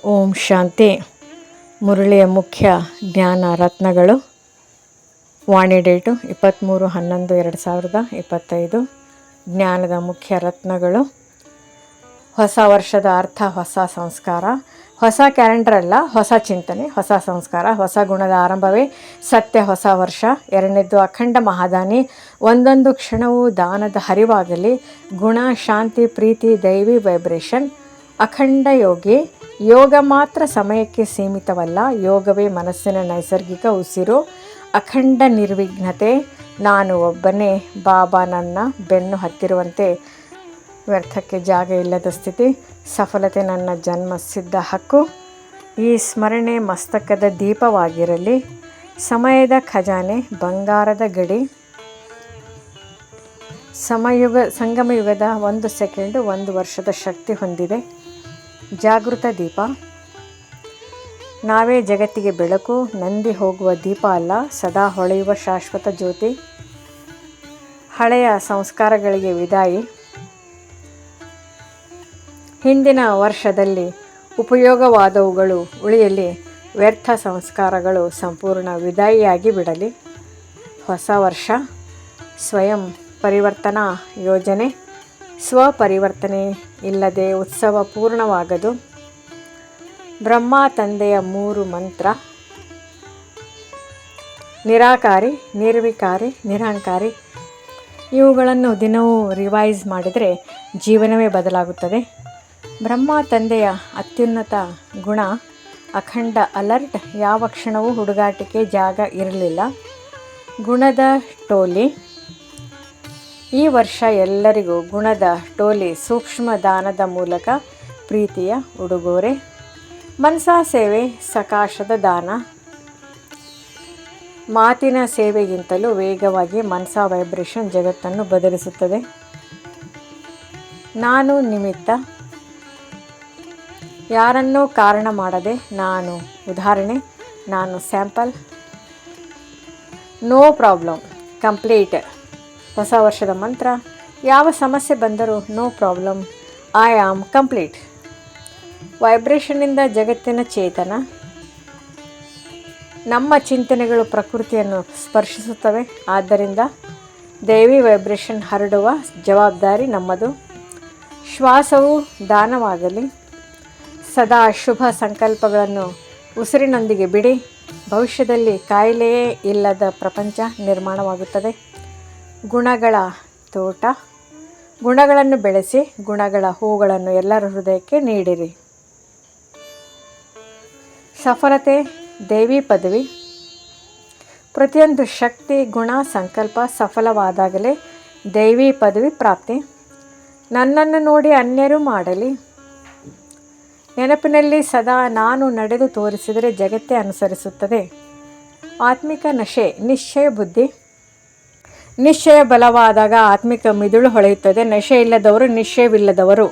ಓಂ ಶಾಂತಿ. ಮುರಳಿಯ ಮುಖ್ಯ ಜ್ಞಾನ ರತ್ನಗಳು. ವಾಣಿ ಡೇಟು 23/11/2025. ಜ್ಞಾನದ ಮುಖ್ಯ ರತ್ನಗಳು. ಹೊಸ ವರ್ಷದ ಅರ್ಥ ಹೊಸ ಸಂಸ್ಕಾರ. ಹೊಸ ಕ್ಯಾಲೆಂಡರ್ ಅಲ್ಲ, ಹೊಸ ಚಿಂತನೆ, ಹೊಸ ಸಂಸ್ಕಾರ, ಹೊಸ ಗುಣದ ಆರಂಭವೇ ಸತ್ಯ ಹೊಸ ವರ್ಷ. ಎರಡನೇದ್ದು ಅಖಂಡ ಮಹಾದಾನಿ. ಒಂದೊಂದು ಕ್ಷಣವೂ ದಾನದ ಹರಿವಾಗಲಿ. ಗುಣ, ಶಾಂತಿ, ಪ್ರೀತಿ, ದೈವಿ ವೈಬ್ರೇಷನ್. ಅಖಂಡ ಯೋಗಿ. ಯೋಗ ಮಾತ್ರ ಸಮಯಕ್ಕೆ ಸೀಮಿತವಲ್ಲ, ಯೋಗವೇ ಮನಸ್ಸಿನ ನೈಸರ್ಗಿಕ ಉಸಿರು. ಅಖಂಡ ನಿರ್ವಿಘ್ನತೆ. ನಾನು ಒಬ್ಬನೇ, ಬಾಬಾ ನನ್ನ ಬೆನ್ನು ಹತ್ತಿರುವಂತೆ ವ್ಯರ್ಥಕ್ಕೆ ಜಾಗ ಇಲ್ಲದ ಸ್ಥಿತಿ. ಸಫಲತೆ ನನ್ನ ಜನ್ಮ ಸಿದ್ಧ ಹಕ್ಕು. ಈ ಸ್ಮರಣೆ ಮಸ್ತಕದ ದೀಪವಾಗಿರಲಿ. ಸಮಯದ ಖಜಾನೆ, ಬಂಗಾರದ ಗಡಿ. ಸಂಗಮಯುಗದ 1 ಸೆಕೆಂಡು 1 ವರ್ಷದ ಶಕ್ತಿ ಹೊಂದಿದೆ. ಜಾಗೃತ ದೀಪ. ನಾವೇ ಜಗತ್ತಿಗೆ ಬೆಳಕು. ನಂದಿ ಹೋಗುವ ದೀಪ ಅಲ್ಲ, ಸದಾ ಹೊಳೆಯುವ ಶಾಶ್ವತ ಜ್ಯೋತಿ. ಹಳೆಯ ಸಂಸ್ಕಾರಗಳಿಗೆ ವಿದಾಯಿ. ಹಿಂದಿನ ವರ್ಷದಲ್ಲಿ ಉಪಯೋಗವಾದವುಗಳು ಉಳಿಯಲಿ. ವ್ಯರ್ಥ ಸಂಸ್ಕಾರಗಳು ಸಂಪೂರ್ಣ ವಿದಾಯಿಯಾಗಿ ಬಿಡಲಿ. ಹೊಸ ವರ್ಷ ಸ್ವಯಂ ಪರಿವರ್ತನಾ ಯೋಜನೆ. ಸ್ವಪರಿವರ್ತನೆ ಇಲ್ಲದೆ ಉತ್ಸವ ಪೂರ್ಣವಾಗದು. ಬ್ರಹ್ಮ ತಂದೆಯ 3 ಮಂತ್ರ. ನಿರಾಕಾರಿ, ನಿರ್ವಿಕಾರಿ, ನಿರಹಂಕಾರಿ. ಇವುಗಳನ್ನು ದಿನವೂ ರಿವೈಸ್ ಮಾಡಿದರೆ ಜೀವನವೇ ಬದಲಾಗುತ್ತದೆ. ಬ್ರಹ್ಮ ತಂದೆಯ ಅತ್ಯುನ್ನತ ಗುಣ ಅಖಂಡ ಅಲರ್ಟ್. ಯಾವ ಕ್ಷಣವೂ ಹುಡುಗಾಟಿಕೆ ಜಾಗ ಇರಲಿಲ್ಲ. ಗುಣದ ಟೋಲಿ. ಈ ವರ್ಷ ಎಲ್ಲರಿಗೂ ಗುಣದ ಟೋಲಿ. ಸೂಕ್ಷ್ಮ ದಾನದ ಮೂಲಕ ಪ್ರೀತಿಯ ಉಡುಗೊರೆ. ಮನಸಾ ಸೇವೆ, ಸಕಾಶದ ದಾನ. ಮಾತಿನ ಸೇವೆಗಿಂತಲೂ ವೇಗವಾಗಿ ಮನಸಾ ವೈಬ್ರೇಷನ್ ಜಗತ್ತನ್ನು ಬದಲಿಸುತ್ತದೆ. ನಾನು ನಿಮಿತ್ತ. ಯಾರನ್ನೂ ಕಾರಣ ಮಾಡದೆ ನಾನು ಉದಾಹರಣೆ, ನಾನು ಸ್ಯಾಂಪಲ್. No problem, complete. ಹೊಸ ವರ್ಷದ ಮಂತ್ರ. ಯಾವ ಸಮಸ್ಯೆ ಬಂದರೂ no problem, I am complete. ವೈಬ್ರೇಷನ್ನಿಂದ ಜಗತ್ತಿನ ಚೇತನ. ನಮ್ಮ ಚಿಂತನೆಗಳು ಪ್ರಕೃತಿಯನ್ನು ಸ್ಪರ್ಶಿಸುತ್ತವೆ. ಆದ್ದರಿಂದ ದೈವಿ ವೈಬ್ರೇಷನ್ ಹರಡುವ ಜವಾಬ್ದಾರಿ ನಮ್ಮದು. ಶ್ವಾಸವು ದಾನವಾಗಲಿ. ಸದಾ ಶುಭ ಸಂಕಲ್ಪಗಳನ್ನು ಉಸಿರಿನೊಂದಿಗೆ ಬಿಡಿ. ಭವಿಷ್ಯದಲ್ಲಿ ಕಾಯಿಲೆಯೇ ಇಲ್ಲದ ಪ್ರಪಂಚ ನಿರ್ಮಾಣವಾಗುತ್ತದೆ. ಗುಣಗಳ ತೋಟ. ಗುಣಗಳನ್ನು ಬೆಳೆಸಿ. ಗುಣಗಳ ಹೂಗಳನ್ನು ಎಲ್ಲರ ಹೃದಯಕ್ಕೆ ನೀಡಿರಿ. ಸಫಲತೆ ದೈವಿ ಪದವಿ. ಪ್ರತಿಯೊಂದು ಶಕ್ತಿ, ಗುಣ, ಸಂಕಲ್ಪ ಸಫಲವಾದಾಗಲೇ ದೈವಿ ಪದವಿ ಪ್ರಾಪ್ತಿ. ನನ್ನನ್ನು ನೋಡಿ ಅನ್ಯರು ಮಾಡಲಿ. ನೆನಪಿನಲ್ಲಿ ಸದಾ ನಾನು ನಡೆದು ತೋರಿಸಿದರೆ ಜಗತ್ತೇ ಅನುಸರಿಸುತ್ತದೆ. ಆತ್ಮಿಕ ನಶೆ. ನಿಶ್ಚಯ ಬುದ್ಧಿ. ನಿಶ್ಚಯ ಬಲವಾದಾಗ ಆತ್ಮಿಕ ಮಿದುಳು ಹೊಳೆಯುತ್ತದೆ. ನಶೆ ಇಲ್ಲದವರು ನಿಶ್ಚಯವಿಲ್ಲದವರು.